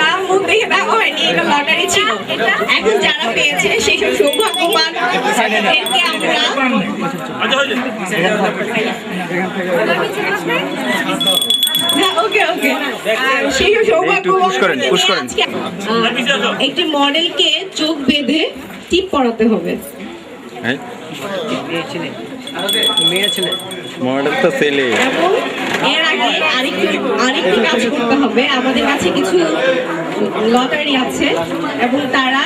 নাম মুখ দেখে দেখা হয়নি, এটা লটারি ছিল। এখন যারা পেয়েছে সেই সব সৌভাগ্যবান এদেরকে আমরা একটি মডেলকে চোখ বেঁধে টিপ পরাতে হবে। মডেল তো ছেলে। এবং এর আগে আরেকটি কাজ করতে হবে। আমাদের কাছে কিছু লটারি আছে এবং তারা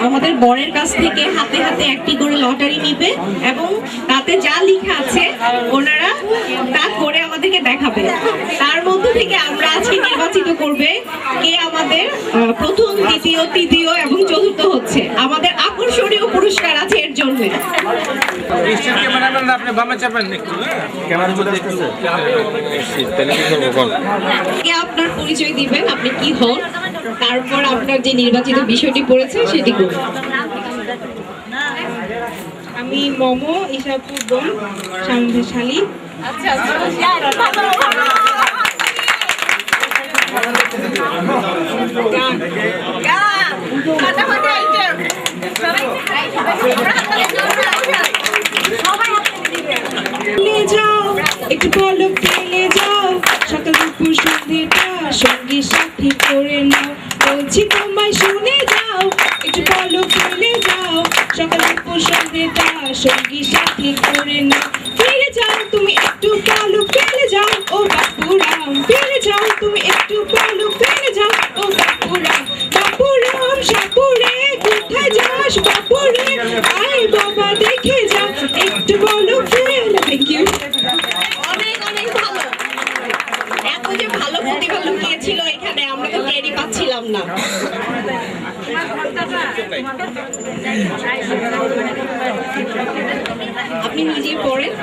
আমাদের বরের কাছ থেকে হাতে হাতে একটি করে লটারি নিবে এবং তাতে যা লেখা আছে ওনারা তা করে আমাদেরকে দেখাবে। তার মধ্যে থেকে আমরা আজকে নির্বাচিত করবে কে আমাদের প্রথম, দ্বিতীয়, তৃতীয় এবং চতুর্থ হচ্ছে। আমাদের আকর্ষণীয় পুরস্কার আছে এর জন্য। আপনি বামে চাপেন একটু, আপনার পরিচয় দিবেন, আপনি কি হন, তারপর আপনার যে নির্বাচিত বিষয়টি পড়েছে সেটি করুন। আমি মমো ইশাপুর বোন সামভেশালী। যাও একটু পলক ফেলে যাও, সকাল দুপুর সন্ধ্যেটা সঙ্গী সাথী করে নাও, বলছি তোমায় শুনে যাও একটু পলক ফেলে যাও, সকাল দুপুর সন্ধ্যেটা সঙ্গী সাথী করে নাও। ফিরে যাও তুমি একটু পলক ফেলে যাও ও বাপুরাম, ফিরে যাও তুমি একটু পলক ফেলে যাও ও বাপুরাম। বাপুরাম সাপুরে কোথায় যাস বাপুরে, আয় বাবা দেখে যা একটু পলক ফেলে। Thank you. অনেক অনেক ভালো। এত যে ভালো প্রতিভা লুকিয়েছিল এখানে, আমরা তো টেরই পাচ্ছিলাম না। আপনি নিজেই পড়েন।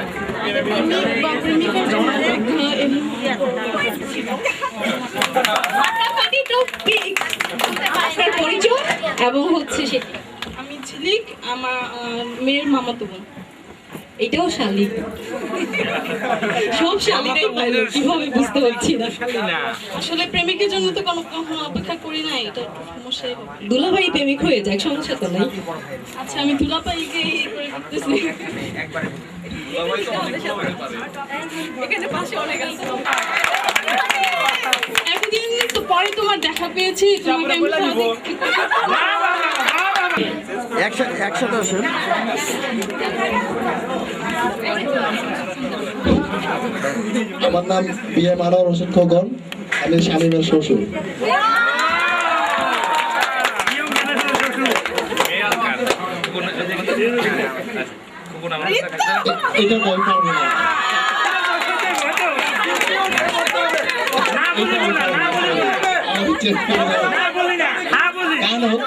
আপনার পরিচয় এবং হচ্ছে সেটি। আমি ঝিলিক, আমার মেয়ের মামাতো বোন। এটাও শালিক। সব শালিরাই ভালো, কিভাবে বুঝতে পারছি না। আসলে প্রেমিকের জন্য তো কখনো অপেক্ষা করি না, এটা একটু সমস্যাই হবে। দুলাভাই প্রেমিক হয়ে যাক, সমস্যা তো নাই। আচ্ছা আমি দুলাপাইকে করে করতেছি। এখানে পাশে অনেক আছে। এতদিন তো পরে তোমার দেখা পেয়েছি, তোমাকে আমি একসাথে আসেন। আমার নাম বিএ মানর হোসেন খোকন, আমি শালীনের শ্বশুর। এটা কই পারবো না, গান হোক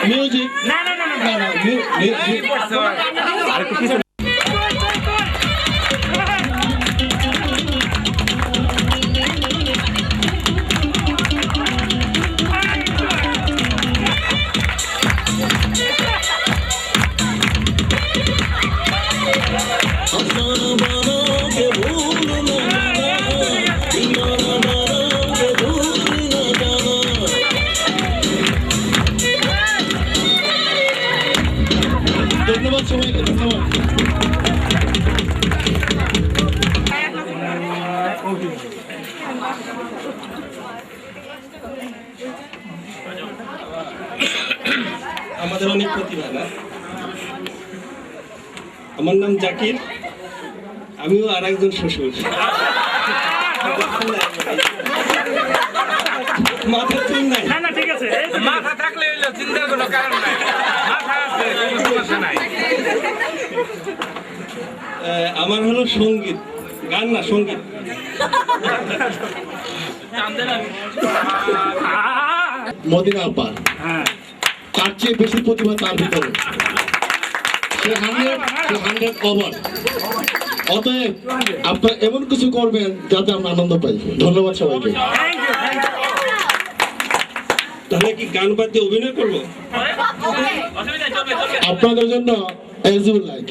মিউজিক, ধন্যবাদ সবাইকে, ধন্যবাদ। আমাদের অনেক প্রতিভা না। আমার নাম জাকির, আমিও আর একজন শ্বশুর। মাথা চুল নাই। না ঠিক আছে, মাথা থাকলে হইলো, চিন্তার কোনো কারণ নাই। মাথা আছে, কোনো সমস্যা নাই। আমার হলো সঙ্গীত, গান না সঙ্গীত। মদিনা আপা, তার চেয়ে বেশি প্রতিভা তার ভিতরে, সে 100 ওভার। অতএব আপনারা এমন কিছু করবেন যাতে আমরা আনন্দ পাই। ধন্যবাদ সবাইকে। তাহলে কি গান বাদ দিয়ে অভিনয় করবো? আপনাদের জন্য as you like।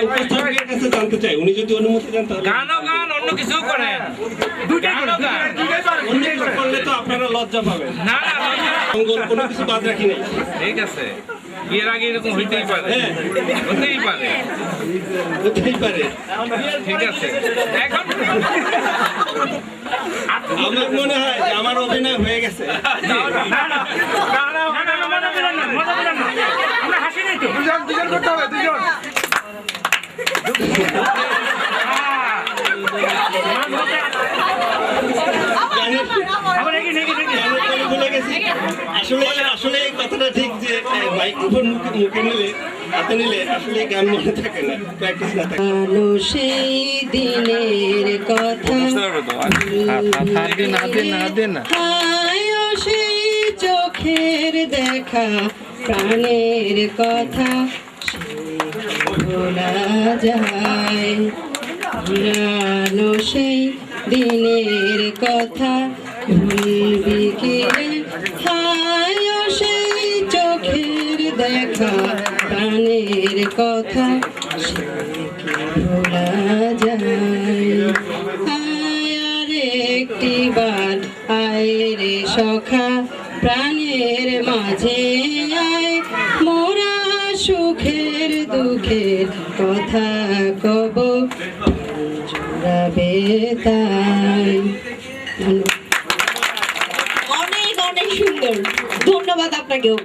উপস্থাপকের কাছে জানতে চাই, উনি যদি অনুমতি দেন তাহলে গানও গান, অন্য কিছু করেন। গানও গান, আপনারা লজ্জা পাবেন। না না লজ্জা মঙ্গল কোনো কিছু বাদ রাখি নাই। ঠিক আছে বিয়ের আগে এরকম হইতেই পারে হ্যাঁ। হতেই পারে হতেই পারে। ঠিক আছে এখন আমার মনে হয় যে আমার অভিনয় হয়ে গেছে। গানের ভুলে গেছি। আসলে এই কথাটা ঠিক যে মাইক্রোফোন মুখে নিলে হাতে নিলে আসলে গান মনে থাকে না, প্র্যাকটিস না থাকে। আলো সেই দিনের কথা হায় ও সেই চোখের দেখা প্রাণের কথা ভোলা যায় পুরানো সেই দিনের কথা ভুলবি কি রে হায় ও সেই চোখের দেখা প্রাণের কথা সে কি ভোলা যায় আয় আর একটি বার আয় রে সখা প্রাণের মাঝে আয় মোরা সুখের দুঃখের কথা কব জোড়াবে তাই অনেক অনেক সুন্দর, ধন্যবাদ আপনাকেও।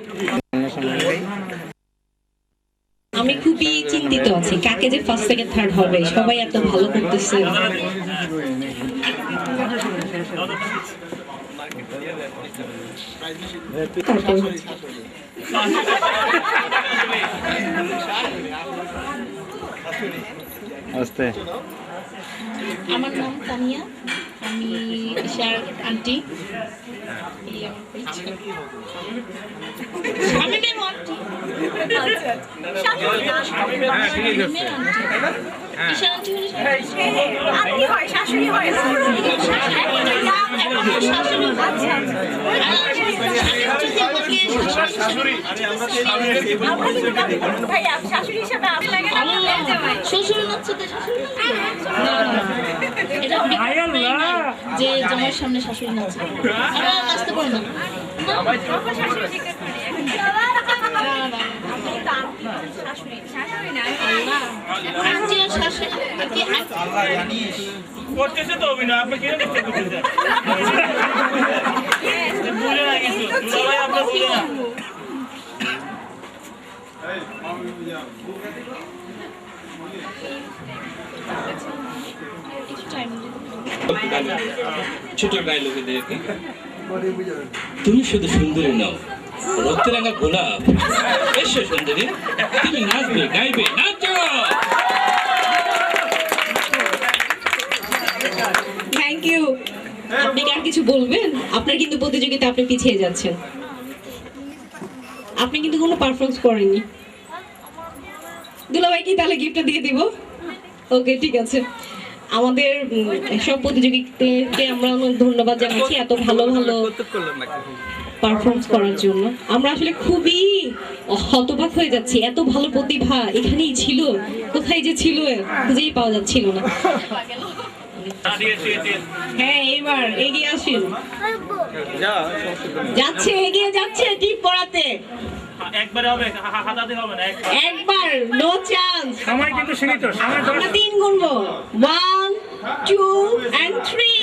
আমি খুবই চিন্তিত আছি কাকে যে ফার্স্ট সেকেন্ড থার্ড হবে, সবাই এত ভালো করতেছে। আস্তে আমার নাম তানিয়া, আমি ঈশার আন্টি। এই আমার পরিচয়। শামীমের আন্টি। শাশুড়ি না। শামীমের আন্টি। ঈশার আন্টি হলে আন্টি হয়, শাশুড়ি হয়। শাশুড়ি। আচ্ছা ভাইয়া শাশুড়ি হিসাবে আমি লাগে না শ্বশুর নাচছে তো শাশুড়ি এটা যে জামার সামনে শাশুড়ি নাচছে আমরা নাচতে পারি না আন্টি আর শাশুড়ি করতেছে তো অভিনয়, আপনি কেন দেখতে করতেছেন? বলে না কিছু, দুলাভাই আপনার বলে না। ছোট ডায়লগে দেখি, তুমি শুধু সুন্দরী নাও, রক্তরাঙা গোলাপ। এসো সুন্দরী, তুমি নাচবে গাইবে, নাচো। Thank you. আপনি কি আর কিছু বলবেন? আপনার কিন্তু প্রতিযোগিতা আপনি পিছিয়ে যাচ্ছেন, আপনি কিন্তু কোনো পারফরমেন্স করেননি। দুলাভাই কি তাহলে গিফটটা দিয়ে দিব? ওকে ঠিক আছে। আমাদের সব প্রতিযোগীদেরকে আমরা অনেক ধন্যবাদ জানাচ্ছি এত ভালো ভালো পারফরমেন্স করার জন্য। আমরা আসলে খুবই হতবাক হয়ে যাচ্ছি, এত ভালো প্রতিভা এখানেই ছিল, কোথায় যে ছিল খুঁজেই পাওয়া যাচ্ছিল না। হ্যাঁ এবার এগিয়ে আসুন। যাচ্ছে, এগিয়ে যাচ্ছে টিপ পড়াতে। একবারে হবে, হাতাতে হবে না। একবার, নো চান্স। সময় কিন্তু সীমিত, সময় আমরা 3 গুনবো, 1 2 and 3।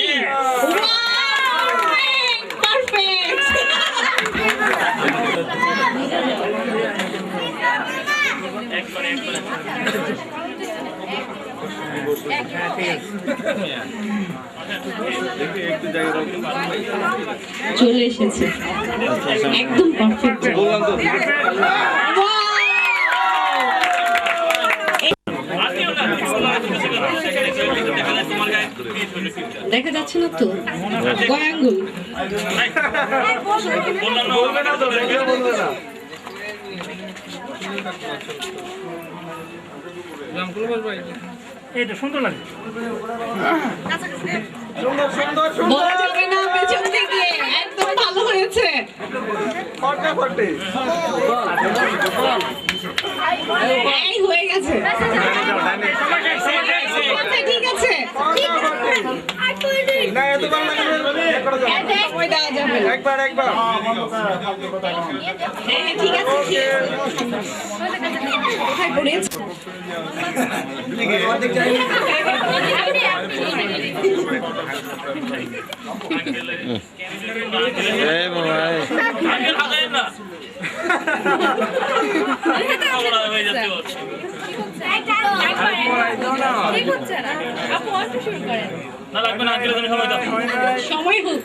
পারফেক্ট। চলে এসেছে, একদম পারফেক্ট। দেখা যাচ্ছে না তো কয় আঙ্গুল? এটা সুন্দর লাগে। বলা যাবে না পেছন থেকে, একদম ভালো হয়েছে। এই হয়ে গেছে, ঠিক আছে ঠিক আছে। সময় দেওয়া যাবে না। হ্যাঁ, ঠিক আছে, ঠিক আছে। কোথায় পড়েছে? এই ভাই ঠিক হচ্ছে না আপু অল্প শুরু করেন সময় হোক।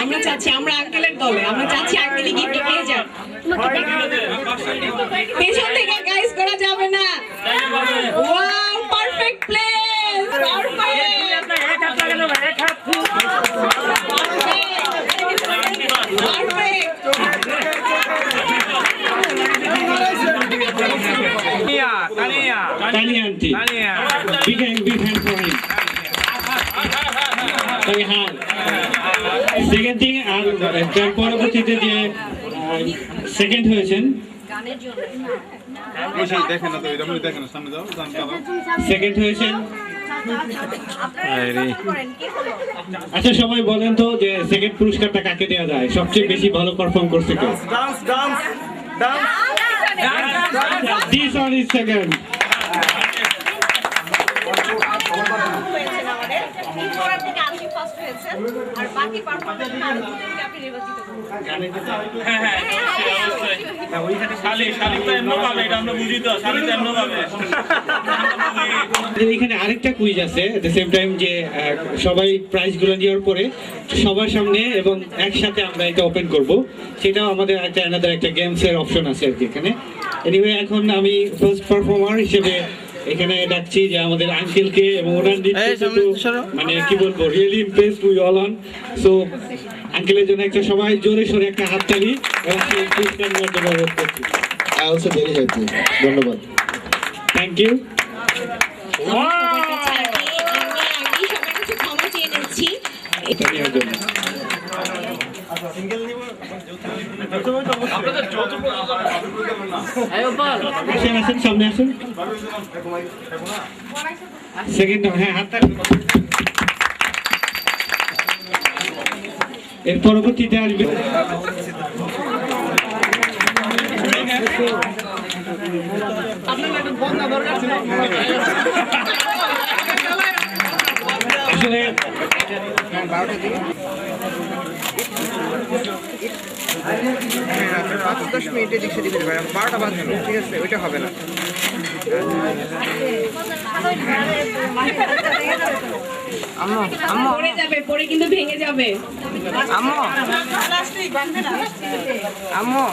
আমরা চাচ্ছি, আমরা আঙ্কেলের দলে, আমরা চাচ্ছি আঙ্কেলই গিফট পেয়ে যান। পেছন থেকে গাইস করা যাবে না। Wow, perfect place, Tani aunty. Big hand for him. Tani hand. Second thing, আর তার পরবর্তীতে যে সেকেন্ড হয়েছেন, সেকেন্ড হয়েছেন। আচ্ছা সবাই বলেন তো যে সেকেন্ড পুরস্কারটা কাকে দেওয়া যায়, সবচেয়ে বেশি ভালো পারফর্ম করছে কে? This one is second. এখানে আরেকটা কুইজ আছে এট দ্য সেম টাইম, যে সবাই প্রাইজ গুলো নেওয়ার পরে সবার সামনে এবং একসাথে আমরা এটা ওপেন করব, সেটাও আমাদের একটা গেমস এর অপশন আছে আর কি এখানে। এনিওয়ে, এখন আমি ফার্স্ট পারফর্মার হিসেবে এখানে ডাকছি যে আমাদের আঙ্কেলকে, এবং ওনার মানে কি বলবো, really impressed we all on. So আঙ্কেলের জন্য একটা সবাই জোরে সোরে একটা হাততালি, এবং সেই পুরস্কার নেওয়ার জন্য অনুরোধ করছি। আই অলসো ভেরি হ্যাপি, ধন্যবাদ। Thank you. আমি সবার কাছে ক্ষমা চেয়ে নিচ্ছি। এটা নেওয়ার জন্য আসেন, সামনে আসুন। সেকেন্ড, হ্যাঁ হাততালি। এর পরবর্তীতে আসবে আসলে দশ মিনিটে রিক্সা দিতে পারে 12টা বাজে, ঠিক আছে ওইটা হবে না। পড়ে যাবে, পড়ে কিন্তু ভেঙে যাবে। আম্মু আম্মু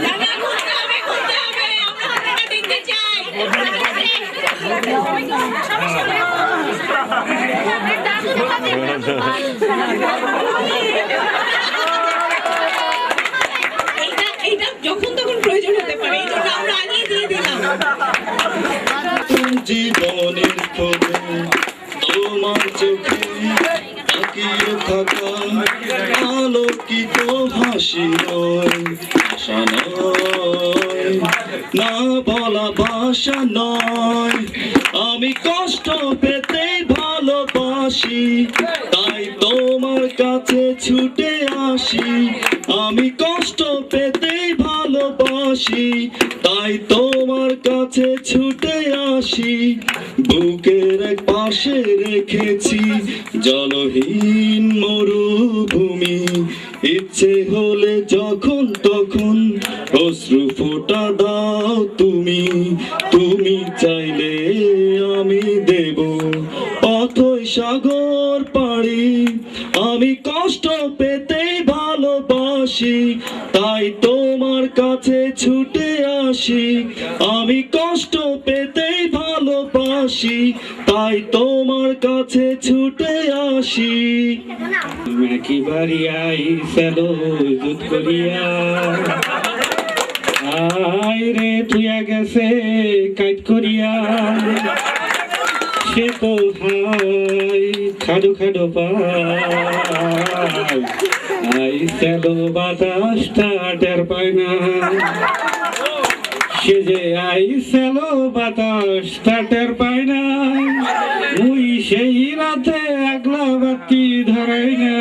না, না, ঘুরতে হবে, ঘুরতে হবে। আমরা হাতটা দেখতে চাই। এইটা যখন তখন প্রয়োজন হতে পারে, এই জন্য আমরা আগেই দিয়ে দিলাম। জীবনের খোঁজে তোমার চোখে তাকিয়ে থাকা আলোকিত হাসি নয়, আশা নয়, না বলা ভাষা নয়। আমি কষ্ট পেতে ভালোবাসি, তাই তোমার কাছে ছুটে আসি। আমি কষ্ট পেতে ভালোবাসি, তাই তোমার কাছে ছুটে আসি। বুকের এক পাশে রেখেছি জলহীন মরুভূমি, ইচ্ছে হলে যখন তখন অশ্রু ফোঁটা দাও তুমি। তুমি চাইলে আমি দেব অথই সাগর পাড়ি। আমি কষ্ট পেতেই ভালোবাসি, তাই তোমার কাছে ছুটে আসি। আমি কষ্ট পেতেই ভালোবাসি, তাই তোমার কাছে ছুটে আসি। কি বাড়িয়াই সেলো দুধ করিয়া আই রে তুইয়া গেছে কাইট করিয়া, সে তো হাই খাডো খাডো পাই, আই সেলো বাতাসটা টের পায় না। সে যে আইসেল বাতাস স্টার্টার পায় না, ওই সেই রাতে একলা বাতি ধরাই না।